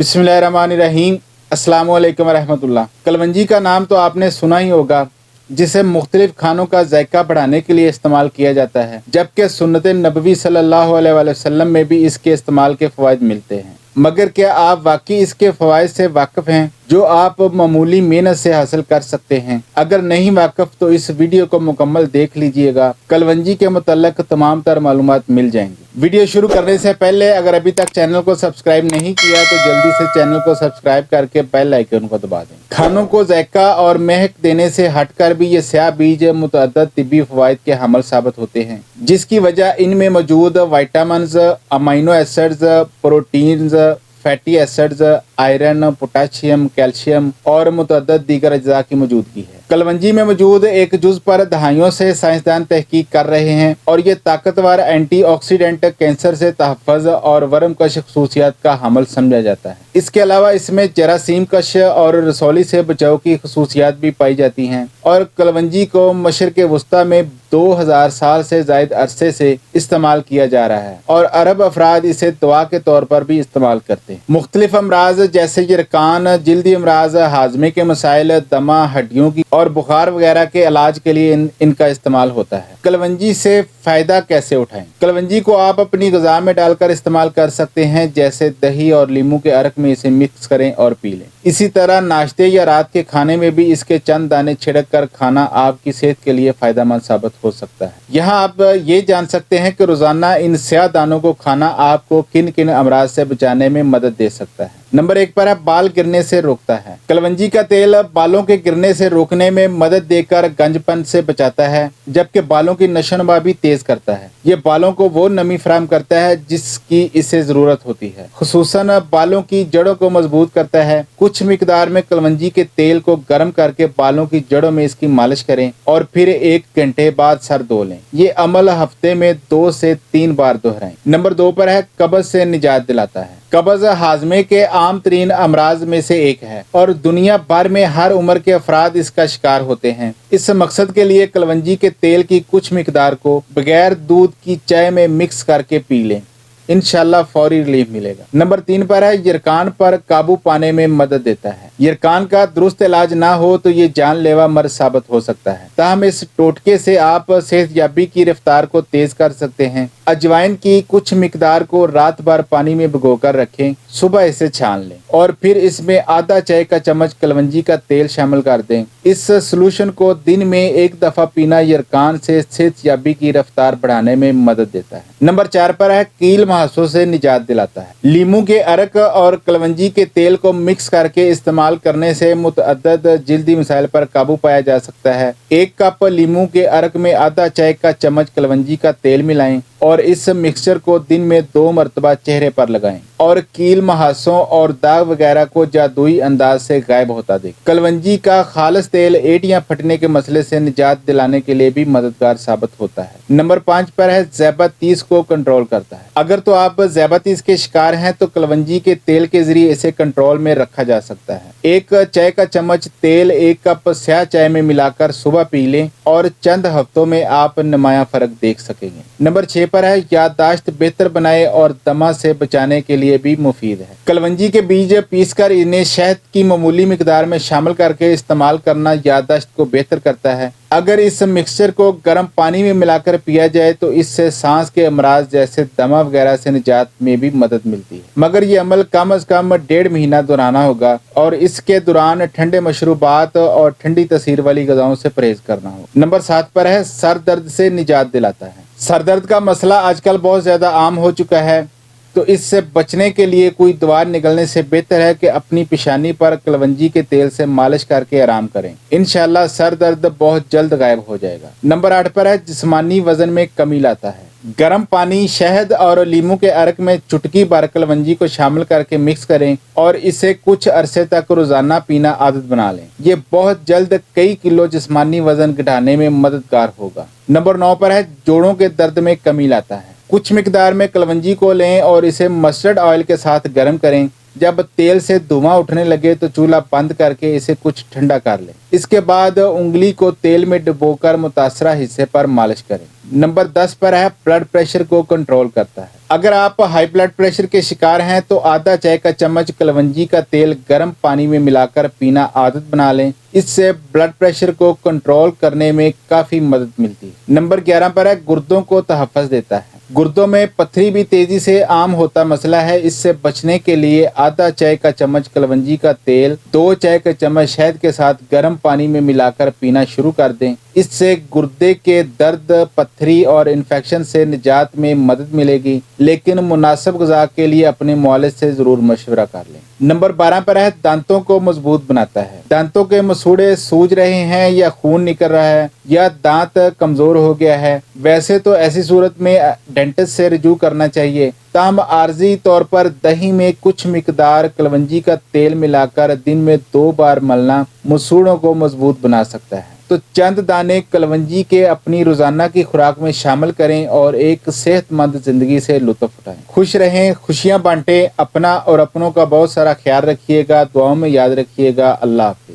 बिस्मिल्लाहिर्रहमानिर्रहीम। अस्सलाम वालेकुम रहमतुल्लाह। कलवंजी का नाम तो आपने सुना ही होगा, जिसे मुख्तलिफ खानों का जायका बढ़ाने के लिए इस्तेमाल किया जाता है, जबकि सुन्नत नबवी सल्लल्लाहु अलैहि वसल्लम में भी इसके इस्तेमाल के फ़वाइद मिलते हैं। मगर क्या आप वाकई इसके फ़वाइद से वाकिफ़ हैं जो आप मामूली मेहनत से हासिल कर सकते हैं? अगर नहीं वाकिफ़ तो इस वीडियो को मुकम्मल देख लीजिएगा, कलवंजी के मुतल्लिक़ तमाम तर मालूमात मिल जाएंगी। वीडियो शुरू करने से पहले अगर अभी तक चैनल को सब्सक्राइब नहीं किया तो जल्दी से चैनल को सब्सक्राइब करके बेल आइकन को दबा दें। खानों को जायका और महक देने से हटकर भी ये स्याह बीज मुतअद्दिद तिब्बी फ़वाइद के हामिल साबित होते हैं, जिसकी वजह इनमें मौजूद vitamins, amino acids, proteins, fatty acids, iron, potassium, calcium और मुतअद्दिद दीगर अज्जा की मौजूदगी है। कलवंजी में मौजूद एक जुज़ पर दहाइयों से साइंसदान तहकीक कर रहे हैं और ये ताकतवर एंटीऑक्सीडेंट, कैंसर से तहफ़्फ़ुज़ और वर्म कश ख़ुसूसियात का हामिल समझा जाता है। इसके अलावा इसमें जरासीम कश और रसौली से बचाव की ख़ुसूसियात भी पाई जाती हैं और कलवंजी को मशरिक़ वस्ता में 2000 साल से ज़ायद अरसे से इस्तेमाल किया जा रहा है और अरब अफराद इसे दवा के तौर पर भी इस्तेमाल करते हैं। मुख्तलिफ अमराज जैसे यरकान, जल्दी अमराज, हाजमे के मसाइल, दमा, हड्डियों की और बुखार वगैरह के इलाज के लिए इनका इस्तेमाल होता है। कलवंजी से फ़ायदा कैसे उठाएं? कलवंजी को आप अपनी ग़िज़ा में डालकर इस्तेमाल कर सकते हैं, जैसे दही और लीमू के अरक में इसे मिक्स करें और पी लें। इसी तरह नाश्ते या रात के खाने में भी इसके चंद दाने छिड़क कर खाना आपकी सेहत के लिए फ़ायदेमंद साबित हो सकता है। यहाँ आप ये जान सकते हैं कि रोज़ाना इन स्याह दानों को खाना आपको किन किन अमराज से बचाने में मदद दे सकता है। नंबर 1 पर है बाल गिरने से रोकता है। कलवंजी का तेल बालों के गिरने से रोकने में मदद देकर गंजपन से बचाता है, जबकि बालों की नशोनुमा भी तेज करता है। ये बालों को वो नमी फराहम करता है जिसकी इसे ज़रूरत होती है, खुसूसन बालों की जड़ों को मजबूत करता है। कुछ मिकदार में कलवंजी के तेल को गर्म करके बालों की जड़ों में इसकी मालिश करें और फिर 1 घंटे बाद सर धो लें। ये अमल हफ्ते में 2 से 3 बार दोहराएं। नंबर 2 पर है कब्ज़ से निजात दिलाता है। कब्ज़ हाजमे के आम तरीन अमराज में से एक है और दुनिया भर में हर उम्र के अफराद इसका शिकार होते हैं। इस मकसद के लिए कलवंजी के तेल की कुछ मिकदार को बगैर दूध की चाय में मिक्स करके पी लें, इंशाल्लाह फौरी रिलीफ मिलेगा। नंबर 3 पर है यरकान पर काबू पाने में मदद देता है। यरकान का दुरुस्त इलाज ना हो तो ये जानलेवा मर्ज साबित हो सकता है, ताहम इस टोटके से आप सेहतयाबी की रफ्तार को तेज कर सकते हैं। अजवाइन की कुछ मिकदार को रात भर पानी में भिगोकर रखें, सुबह इसे छान लें और फिर इसमें आधा चाय का चम्मच कलवंजी का तेल शामिल कर दें। इस सलूशन को दिन में 1 दफ़ा पीना यरकान से सेहतयाबी की रफ्तार बढ़ाने में मदद देता है। नंबर 4 पर है कील मुहासों से निजात दिलाता है। लीमू के अरक और कलवंजी के तेल को मिक्स करके इस्तेमाल करने से मुतअद्दिद जिल्दी मसाइल पर काबू पाया जा सकता है। 1 कप लीमू के अरक में आधा चाय का चम्मच कलवंजी का तेल मिलाएं और इस मिक्सचर को दिन में 2 मरतबा चेहरे पर लगाएं और कील, महासों और दाग वगैरह को जादुई अंदाज से गायब होता देखें। कलवंजी का खालिस तेल एड़ियां फटने के मसले से निजात दिलाने के लिए भी मददगार साबित होता है। नंबर 5 पर है ज़ैबातीस को कंट्रोल करता है। अगर तो आप ज़ैबातीस के शिकार हैं तो कलवंजी के तेल के जरिए इसे कंट्रोल में रखा जा सकता है। 1 चाय का चम्मच तेल 1 कप स्याह चाय में मिलाकर सुबह पी लें और चंद हफ्तों में आप नुमाया फर्क देख सकेंगे। नंबर 6 पर है याददाश्त बेहतर बनाए और दमा से बचाने के लिए भी मुफीद है। कलवंजी के बीज पीसकर इन्हें शहद की मामूली मिकदार में शामिल करके इस्तेमाल करना याददाश्त को बेहतर करता है। अगर इस मिक्सचर को गर्म पानी में मिलाकर पिया जाए तो इससे सांस के अमराज जैसे दमा वगैरह से निजात में भी मदद मिलती है, मगर ये अमल कम अज कम 1.5 महीना दोहराना होगा और इसके दौरान ठंडे मशरूबात और ठंडी तसीर वाली ग़िज़ाओं से परहेज करना होगा। नंबर 7 पर है सर दर्द से निजात दिलाता है। सर दर्द का मसला आजकल बहुत ज़्यादा आम हो चुका है, तो इससे बचने के लिए कोई दवा निकलने से बेहतर है कि अपनी पेशानी पर कलवंजी के तेल से मालिश करके आराम करें, इंशाल्लाह सर दर्द बहुत जल्द गायब हो जाएगा। नंबर 8 पर है जिस्मानी वजन में कमी लाता है। गर्म पानी, शहद और लीमू के अरक में चुटकी भर कलवंजी को शामिल करके मिक्स करें और इसे कुछ अरसे तक रोजाना पीना आदत बना लें। ये बहुत जल्द कई किलो जिस्मानी वजन घटाने में मददगार होगा। नंबर 9 पर है जोड़ों के दर्द में कमी लाता है। कुछ मिकदार में कलवंजी को लें और इसे मस्टर्ड ऑयल के साथ गर्म करें जब तेल से धुआं उठने लगे तो चूल्हा बंद करके इसे कुछ ठंडा कर लें। इसके बाद उंगली को तेल में डुबोकर मुतासरा हिस्से पर मालिश करें। नंबर 10 पर है ब्लड प्रेशर को कंट्रोल करता है। अगर आप हाई ब्लड प्रेशर के शिकार हैं तो आधा चाय का चम्मच कलवंजी का तेल गर्म पानी में मिलाकर पीना आदत बना लें। इससे ब्लड प्रेशर को कंट्रोल करने में काफ़ी मदद मिलती है। नंबर 11 पर है गुर्दों को तहफ़्फ़ुज़ देता है। गुर्दों में पथरी भी तेजी से आम होता मसला है। इससे बचने के लिए आधा चाय का चम्मच कलवंजी का तेल 2 चाय के चम्मच शहद के साथ गर्म पानी में मिलाकर पीना शुरू कर दें। इससे गुर्दे के दर्द, पथरी और इन्फेक्शन से निजात में मदद मिलेगी, लेकिन मुनासिब ग़िज़ा के लिए अपने मुआलिज से ज़रूर मशवरा कर लें। नंबर 12 पर है दांतों को मजबूत बनाता है। दांतों के मसूड़े सूज रहे हैं या खून निकल रहा है या दांत कमज़ोर हो गया है, वैसे तो ऐसी सूरत में डेंटिस्ट से रजू करना चाहिए। ताहम आर्जी तौर पर दही में कुछ मिकदार कलवंजी का तेल मिलाकर दिन में 2 बार मलना मसूड़ों को मजबूत बना सकता है। तो चंद दाने कलवंजी के अपनी रोज़ाना की खुराक में शामिल करें और एक सेहतमंद ज़िंदगी से लुत्फ़ उठाएं। खुश रहें, खुशियाँ बांटें। अपना और अपनों का बहुत सारा ख्याल रखिएगा। दुआओं में याद रखिएगा। अल्लाह हाफ़िज़।